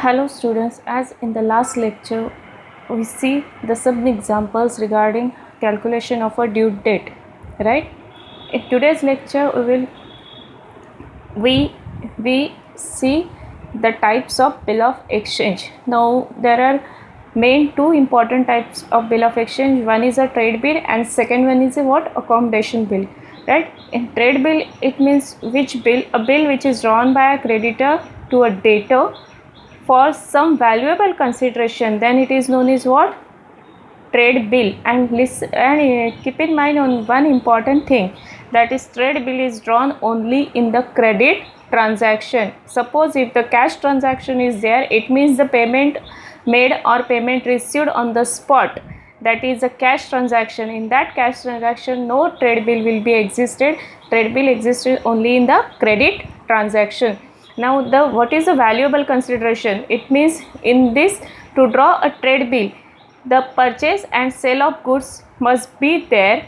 Hello students, as in the last lecture we see the some examples regarding calculation of a due date, right? In today's lecture we see the types of bill of exchange. Now there are main two important types of bill of exchange. One is a trade bill and second one is a what? Accommodation bill, right? In trade bill it means which bill? A bill which is drawn by a creditor to a debtor for some valuable consideration, then it is known as what? Trade bill. And listen, and keep in mind on one important thing, that is trade bill is drawn only in the credit transaction. Suppose if the cash transaction is there, it means the payment made or payment received on the spot, that is a cash transaction. In that cash transaction no trade bill will be existed. Trade bill existed only in the credit transaction. Now what is the valuable consideration? It means in this, to draw a trade bill, the purchase and sale of goods must be there.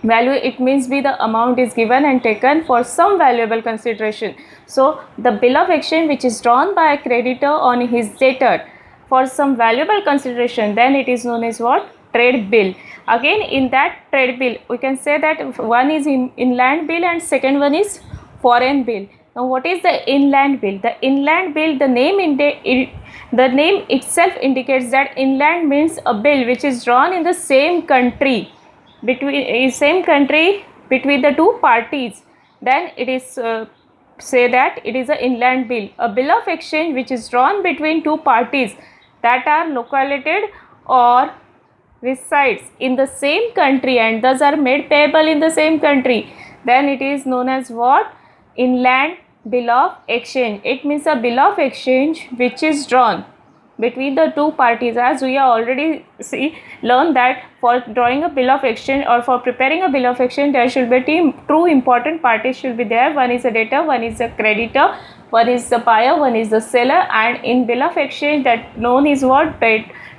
Value, it means be the amount is given and taken for some valuable consideration. So the bill of exchange which is drawn by a creditor on his debtor for some valuable consideration, then it is known as what? Trade bill. Again in that trade bill we can say that one is inland bill and second one is foreign bill. Now what is the inland bill? The inland bill, the name itself indicates that inland means a bill which is drawn in the same country, between the two parties. Then it is say that it is an inland bill. A bill of exchange which is drawn between two parties that are located or resides in the same country and thus are made payable in the same country, then it is known as what? Inland bill of exchange. It means a bill of exchange which is drawn between the two parties. As we have already learned that for drawing a bill of exchange or for preparing a bill of exchange, there should be two important parties should be there. One is a debtor, one is a creditor, one is the buyer, one is the seller. And in bill of exchange that known is what?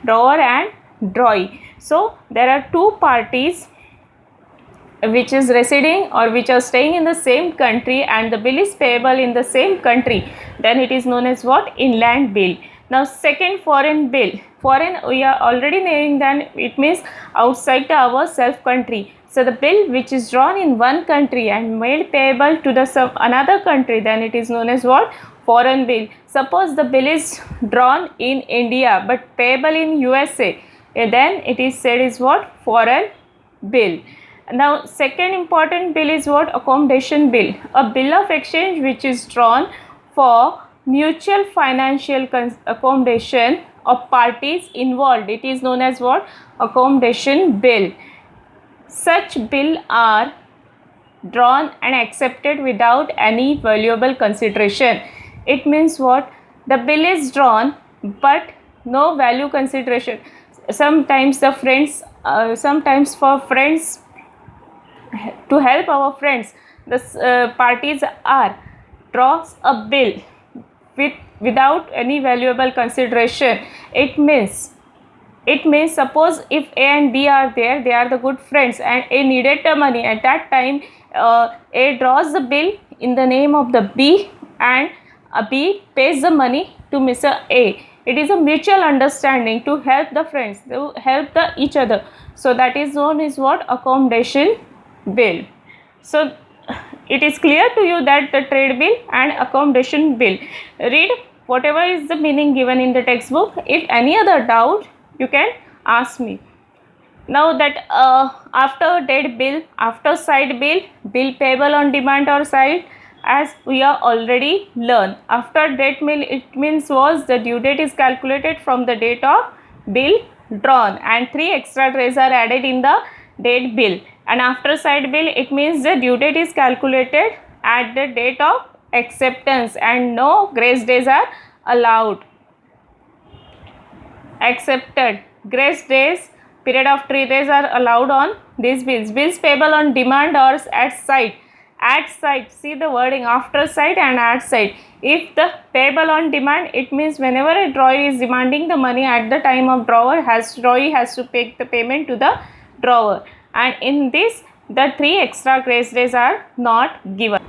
Drawer and drawee. So there are two parties which is residing or which are staying in the same country and the bill is payable in the same country, then it is known as what? Inland bill. Now second, foreign bill. Foreign, we are already knowing that it means outside our self country. So the bill which is drawn in one country and made payable to the another country, then it is known as what? Foreign bill. Suppose the bill is drawn in India but payable in USA, then it is said is what? Foreign bill. Now second important bill is what? Accommodation bill. A bill of exchange which is drawn for mutual financial accommodation of parties involved. It is known as what? Accommodation bill. Such bill are drawn and accepted without any valuable consideration. It means what? The bill is drawn but no value consideration. Sometimes the friends, sometimes for friends, to help our friends, the parties are draws a bill without any valuable consideration. It means suppose if A and B are there, they are the good friends and A needed the money. At that time A draws the bill in the name of the B and B pays the money to Mr. A. It is a mutual understanding to help the friends, to help each other. So that is known as what? Accommodation bill. So it is clear to you that the trade bill and accommodation bill. Read whatever is the meaning given in the textbook. If any other doubt you can ask me. Now that after date bill, after side bill, bill payable on demand or side, as we have already learned. After date bill, it means was the due date is calculated from the date of bill drawn and 3 extra days are added in the date bill. And after side bill, it means the due date is calculated at the date of acceptance and no grace days are allowed. Accepted. Grace days, period of 3 days are allowed on these bills. Bills payable on demand or at sight. At sight, see the wording, after sight and at sight. If the payable on demand, it means whenever a drawer is demanding the money at the time of drawee has to pay the payment to the drawer. And in this, the 3 extra grace days are not given.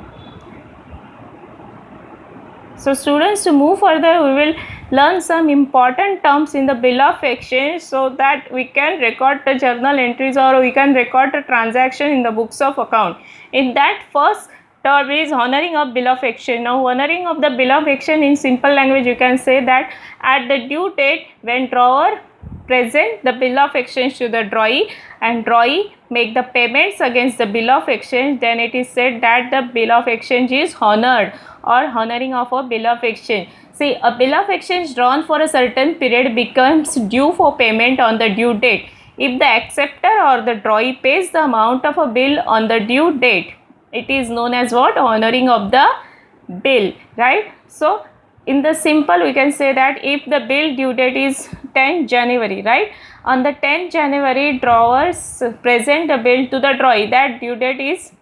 So students, to move further, we will learn some important terms in the bill of exchange so that we can record the journal entries or we can record the transaction in the books of account. In that, first term is honoring of bill of exchange. Now honoring of the bill of exchange in simple language, you can say that at the due date, when drawer present the bill of exchange to the drawee and drawee make the payments against the bill of exchange, then it is said that the bill of exchange is honored or honoring of a bill of exchange. See, a bill of exchange drawn for a certain period becomes due for payment on the due date if the acceptor or the drawee pays the amount of a bill on the due date. It is known as what? Honoring of the bill, right? So in the simple, we can say that if the bill due date is 10 January, right? On the 10 January, drawers present the bill to the drawee. That due date is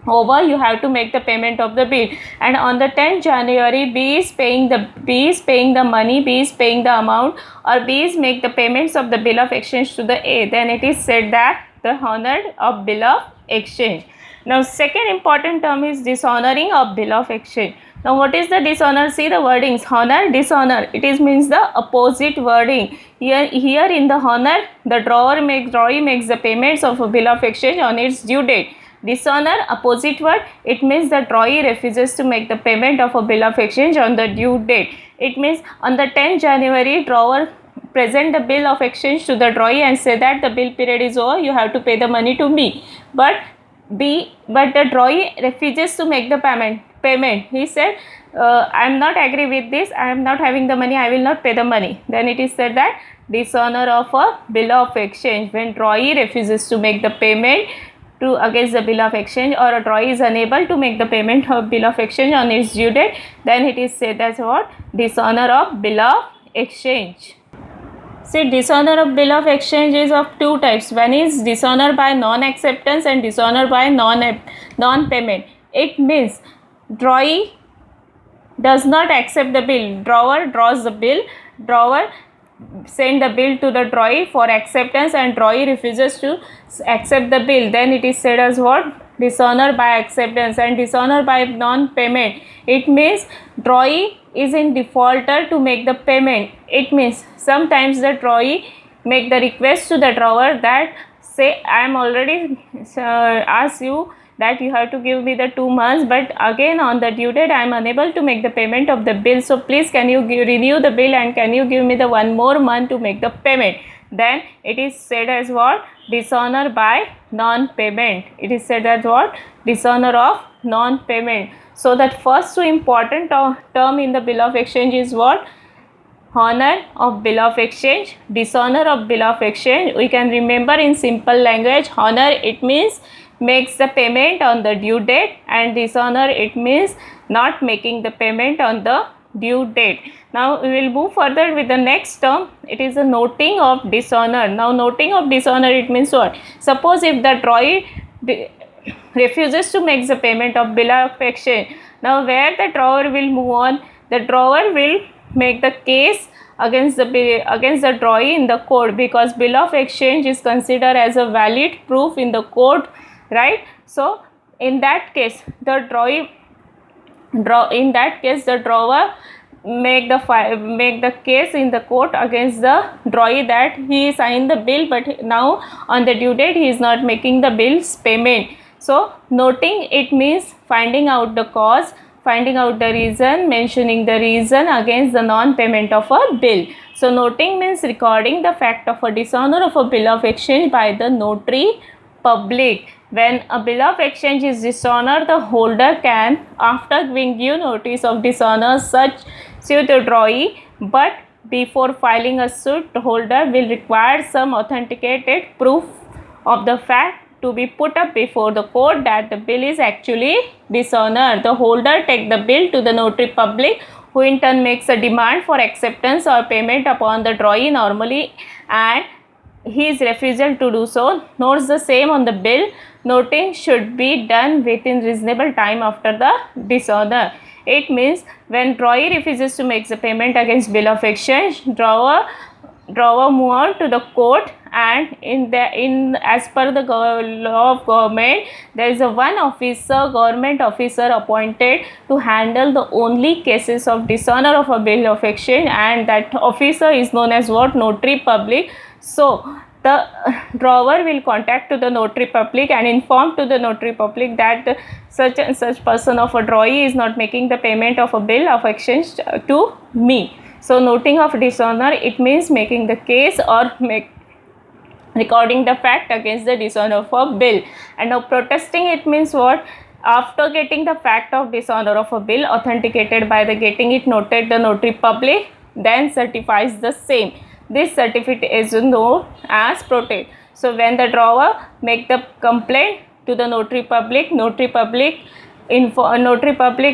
over, you have to make the payment of the bill, and on the 10 January, B is paying the money, B is paying the amount, or B is make the payments of the bill of exchange to the A, then it is said that the honored of bill of exchange. Now second important term is dishonoring of bill of exchange. Now what is the dishonor? See the wordings, honor, dishonor. It is means the opposite wording. Here in the honor, the drawee makes the payments of a bill of exchange on its due date. Dishonor, opposite word, it means the drawee refuses to make the payment of a bill of exchange on the due date. It means on the 10 January, drawer present the bill of exchange to the drawee and say that the bill period is over, you have to pay the money to B. But the drawee refuses to make the payment. He said, I am not agree with this, I am not having the money, I will not pay the money. Then it is said that dishonor of a bill of exchange. When drawee refuses to make the payment against the bill of exchange, or a drawee is unable to make the payment of bill of exchange on its due date, then it is said as what? Dishonor of bill of exchange. See, dishonor of bill of exchange is of two types. One is dishonor by non-acceptance and dishonor by non-payment. It means drawee does not accept the bill. Drawer draws the bill. Drawer send the bill to the drawee for acceptance and drawee refuses to accept the bill. Then it is said as what? Dishonor by acceptance. And dishonor by non-payment, it means drawee is in defaulter to make the payment. It means sometimes the drawee make the request to the drawer that say, I am already asked you that you have to give me the 2 months, but again on the due date I am unable to make the payment of the bill, so please can you renew the bill and can you give me the 1 more month to make the payment. Then it is said as what? Dishonor by non-payment. It is said as what? Dishonor of non-payment. So that first two important term in the bill of exchange is what? Honor of bill of exchange, dishonor of bill of exchange. We can remember in simple language, honor it means makes the payment on the due date, and dishonor it means not making the payment on the due date. Now we will move further with the next term. It is a noting of dishonor. Now noting of dishonor, it means what? Suppose if the drawee refuses to make the payment of bill of exchange, now where the drawer will move on? The drawer will make the case against the drawee in the court, because bill of exchange is considered as a valid proof in the court, right? So in that case the drawer make the case in the court against the drawee that he signed the bill, but now on the due date he is not making the bill's payment. So noting, it means finding out the cause, finding out the reason, mentioning the reason against the non-payment of a bill. So noting means recording the fact of a dishonor of a bill of exchange by the notary public. When a bill of exchange is dishonored, the holder can, after giving due notice of dishonor, suit the drawee, but before filing a suit, the holder will require some authenticated proof of the fact to be put up before the court that the bill is actually dishonored. The holder take the bill to the notary public, who in turn makes a demand for acceptance or payment upon the drawee normally, and his refusal to do so notes the same on the bill. Noting should be done within reasonable time after the dishonor. It means when drawee refuses to make the payment against bill of exchange, drawer move on to the court and in as per the law of government, there is a one officer, government officer appointed to handle the only cases of dishonor of a bill of exchange, and that officer is known as what? Notary public. So the drawer will contact to the notary public and inform to the notary public that such and such person of a drawee is not making the payment of a bill of exchange to me. So noting of dishonor, it means making the case or recording the fact against the dishonor of a bill. And now protesting, it means what? After getting the fact of dishonor of a bill authenticated by the getting it noted, the notary public then certifies the same. This certificate is known as protest. So when the drawer make the complaint to the notary public, notary public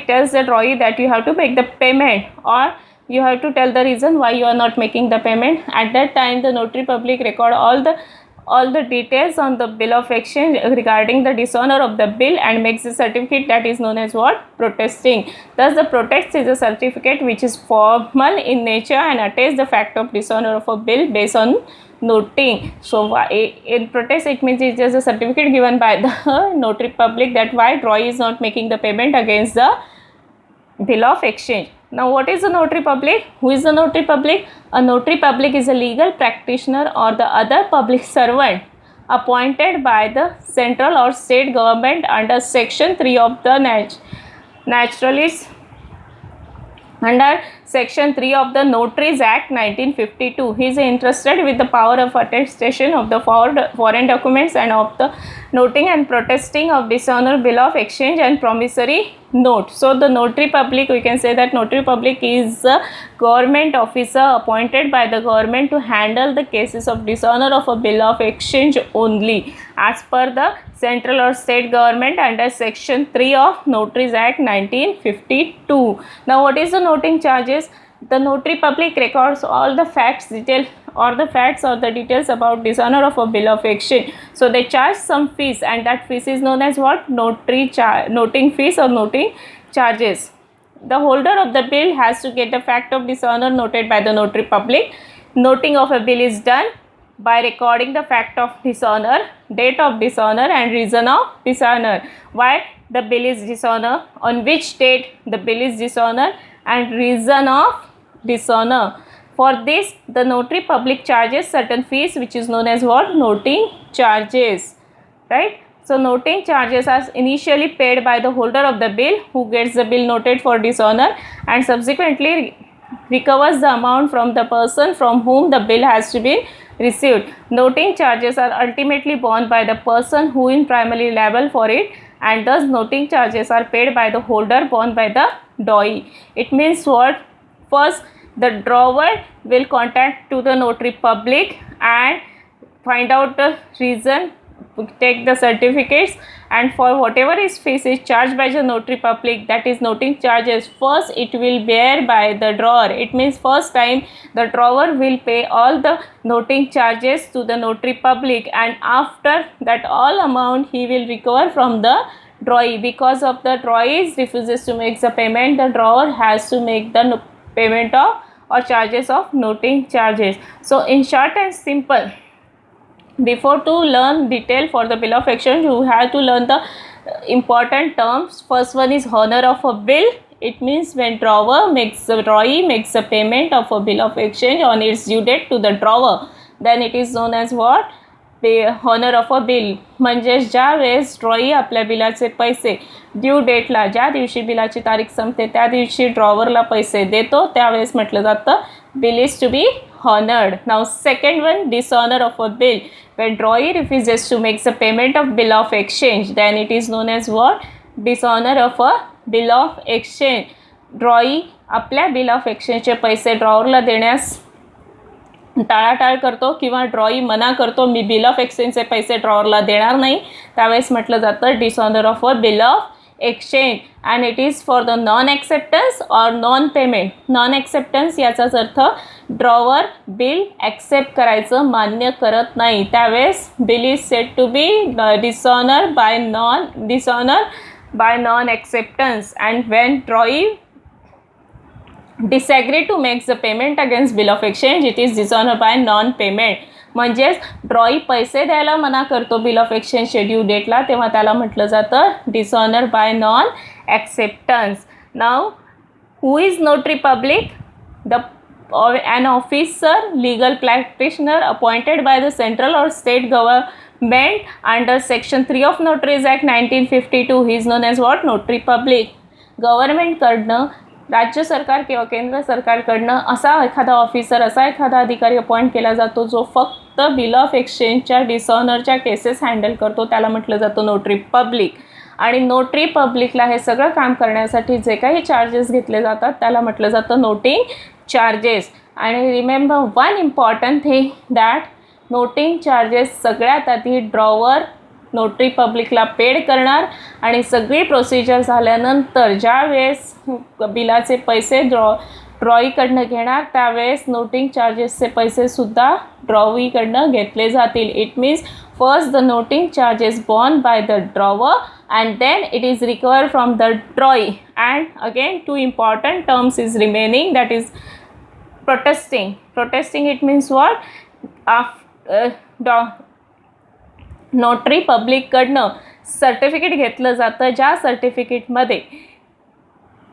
tells the drawee that you have to make the payment, or you have to tell the reason why you are not making the payment. At that time, the notary public record all the details on the bill of exchange regarding the dishonor of the bill and makes a certificate that is known as what? Protesting. Thus the protest is a certificate which is formal in nature and attests the fact of dishonor of a bill based on noting. So in protest, it means it is a certificate given by the notary public that why drawee is not making the payment against the bill of exchange. Now what is the notary public? Who is the notary public? A notary public is a legal practitioner or the other public servant appointed by the central or state government under section 3 of the under section 3 of the Notaries Act 1952. He is entrusted with the power of attestation of the foreign documents and of the noting and protesting of dishonor bill of exchange and promissory note. So the notary public, we can say that notary public is a government officer appointed by the government to handle the cases of dishonor of a bill of exchange only as per the central or state government under section 3 of Notaries Act 1952. Now what is the noting charges? The notary public records all the facts, detail or the facts or the details about dishonor of a bill of exchange. So they charge some fees, and that fees is known as what? Noting fees or noting charges. The holder of the bill has to get the fact of dishonor noted by the notary public. Noting of a bill is done by recording the fact of dishonor, date of dishonor and reason of dishonor. Why the bill is dishonor, on which date the bill is dishonor, and reason of dishonor. For this, the notary public charges certain fees which is known as what? Noting charges, right? So noting charges are initially paid by the holder of the bill who gets the bill noted for dishonor and subsequently recovers the amount from the person from whom the bill has to be received. Noting charges are ultimately borne by the person who is primarily liable for it, and thus noting charges are paid by the holder borne by the drawee. It means what? First, the drawer will contact to the notary public and find out the reason, take the certificates, and for whatever is fees is charged by the notary public, that is noting charges, first it will bear by the drawer. It means first time the drawer will pay all the noting charges to the notary public, and after that all amount he will recover from the drawee. Because of the drawee refuses to make the payment, the drawer has to make the payment of or charges of noting charges. So in short and simple, before to learn detail for the bill of exchange, you have to learn the important terms. First one is honor of a bill. It means when drawee makes a payment of a bill of exchange on its due date to the drawer, then it is known as what? Honor of a bill. म्हणजेच ज्या वेळेस ड्रॉई आपल्या बिलाचे पैसे due डेटला, ज्या दिवशी बिलाची तारीख संपते त्या दिवशी ड्रॉवरला पैसे देतो, त्यावेळेस म्हटलं जातं bill is to be honored. Now second one, dishonor of a bill. When drawee refuses to make the payment of bill of exchange, then it is known as what? Dishonor of a bill of exchange. ड्रॉई आपल्या bill of एक्सचेंजचे पैसे ड्रॉवरला देण्यास टाळाटाळ करतो किंवा ड्रॉई मना करतो, मी bill of एक्सचेंजचे पैसे ड्रॉवरला देणार नाही, त्यावेळेस म्हटलं जातं dishonour of a bill of exchange. And it is for the non acceptance or non payment. Non acceptance याचाच अर्थ ड्रॉवर बिल ॲक्सेप्ट करायचं मान्य करत नाही, त्यावेळेस bill is said to be dishonour by non acceptance. And when drawee disagree to make the payment against bill of exchange, it is dishonor by non-payment. म्हणजेच ड्रॉई पैसे द्यायला मना करतो बिल ऑफ एक्सचेंजच्या ड्यू डेटला, तेव्हा त्याला म्हटलं जातं dishonour by non acceptance. Now who is notary public? An officer, legal practitioner appointed by the central or state government under section 3 of Notaries Act 1952. He is known as what? Notary public. गव्हर्नमेंटकडनं, राज्य सरकार किंवा केंद्र सरकारकडनं असा एखादा officer, असा एखादा अधिकारी appoint केला जातो जो फक्त बिल ऑफ एक्सचेंजच्या डिसऑनरच्या केसेस हँडल करतो, त्याला म्हटलं जातं नोटरी पब्लिक. आणि नोटरी पब्लिकला हे सगळं काम करण्यासाठी जे काही चार्जेस घेतले जातात त्याला म्हटलं जातं नोटिंग चार्जेस. आणि remember one important thing that noting charges सगळ्यात आधी ड्रॉवर नोटरी पब्लिकला पेड करणार आणि सगळी प्रोसिजर झाल्यानंतर ज्या वेळेस बिलाचे पैसे ड्रॉईकडनं घेणार त्यावेळेस नोटिंग चार्जेसचे पैसेसुद्धा ड्रॉईकडनं घेतले जातील. It means first the noting charge is borne by the drawer and then it is recovered from the drawee. And again two important terms is remaining, that is protesting. Protesting, it means what? Notary पब्लिककडनं certificate घेतलं जातं, ज्या सर्टिफिकेटमध्ये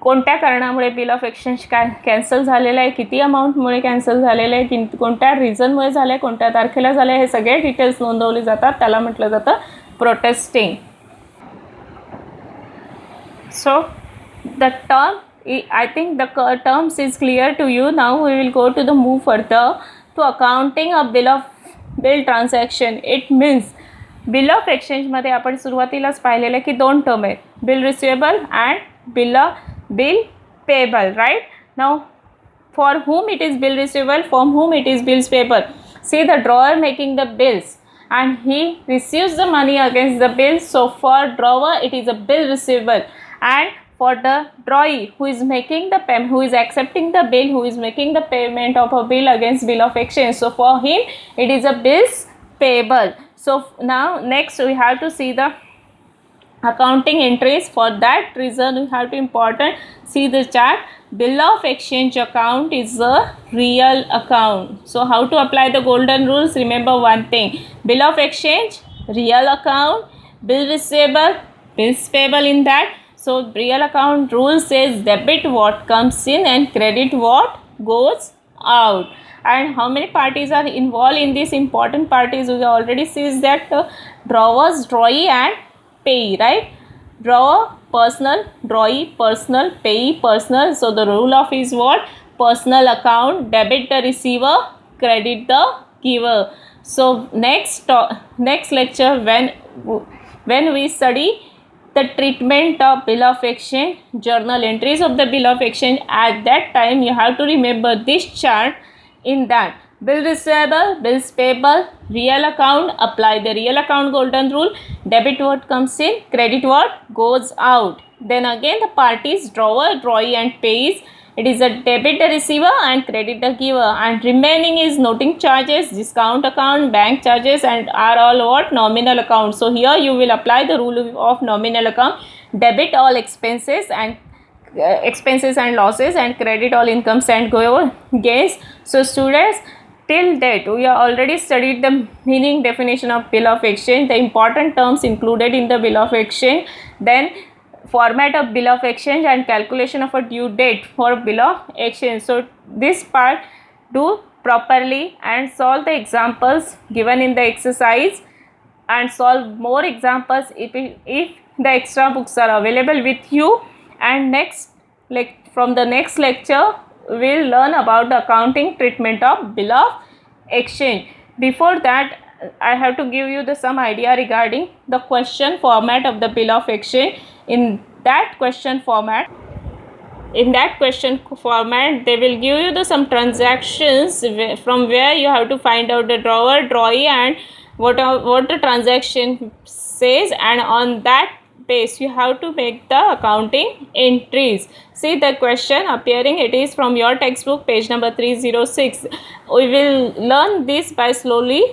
कोणत्या कारणामुळे bill of exchange cancel झालेलं आहे, किती अमाऊंटमुळे cancel झालेलं आहे, कोणत्या रिझनमुळे झालं आहे, कोणत्या तारखेला झालं आहे, हे सगळे डिटेल्स नोंदवले जातात, त्याला म्हटलं जातं protesting. So the term, I think the terms is clear to you. Now we will go to the move further to accounting a bill transaction. It means bill of एक्सचेंजमध्ये आपण सुरुवातीलाच पाहिलेलं की दोन टर्म आहेत, bill receivable and bill payable, right? Now for whom it is bill receivable, from whom it is bills payable. See the drawer making the bills and he receives the money against the bill. So for drawer it is a bill receivable, and for the drawee who is making the payment, who is accepting the bill, who is making the payment of a bill against bill of exchange, so for him it is a bills payable. So now next we have to see the accounting entries. For that reason we have to important see the chart. Bill of exchange account is a real account. So how to apply the golden rules? Remember one thing: bill of exchange, real account; bill receivable, bills payable. In that, so real account rule says debit what comes in and credit what goes out. And how many parties are involved in this? Important parties we already see that drawers, drawee and payee, right? Drawer personal, drawee personal, payee personal. So the rule of is what? Personal account, debit the receiver, credit the giver. So next lecture when we study the treatment of bill of exchange, journal entries of the bill of exchange, at that time you have to remember this chart. In that, bill receivable, bills payable, real account, apply the real account golden rule. Debit what comes in, credit what goes out. Then again the parties drawer, drawee and payees. It is a debit the receiver and credit the giver. And remaining is noting charges, discount account, bank charges, and are all what? Nominal account. So here you will apply the rule of nominal account. Debit all expenses and losses, and credit all incomes and gains. So students, till date we have already studied the meaning, definition of bill of exchange, the important terms included in the bill of exchange, then format of bill of exchange and calculation of a due date for bill of exchange. So this part do properly and solve the examples given in the exercise, and solve more examples if the extra books are available with you. And from the next lecture we will learn about the accounting treatment of bill of exchange. Before that I have to give you some idea regarding the question format of the bill of exchange. In that question format they will give you some transactions from where you have to find out the drawer, drawee and what the transaction says, and on that base you have to make the accounting entries. See the question appearing, it is from your textbook page number 306. We will learn this by slowly.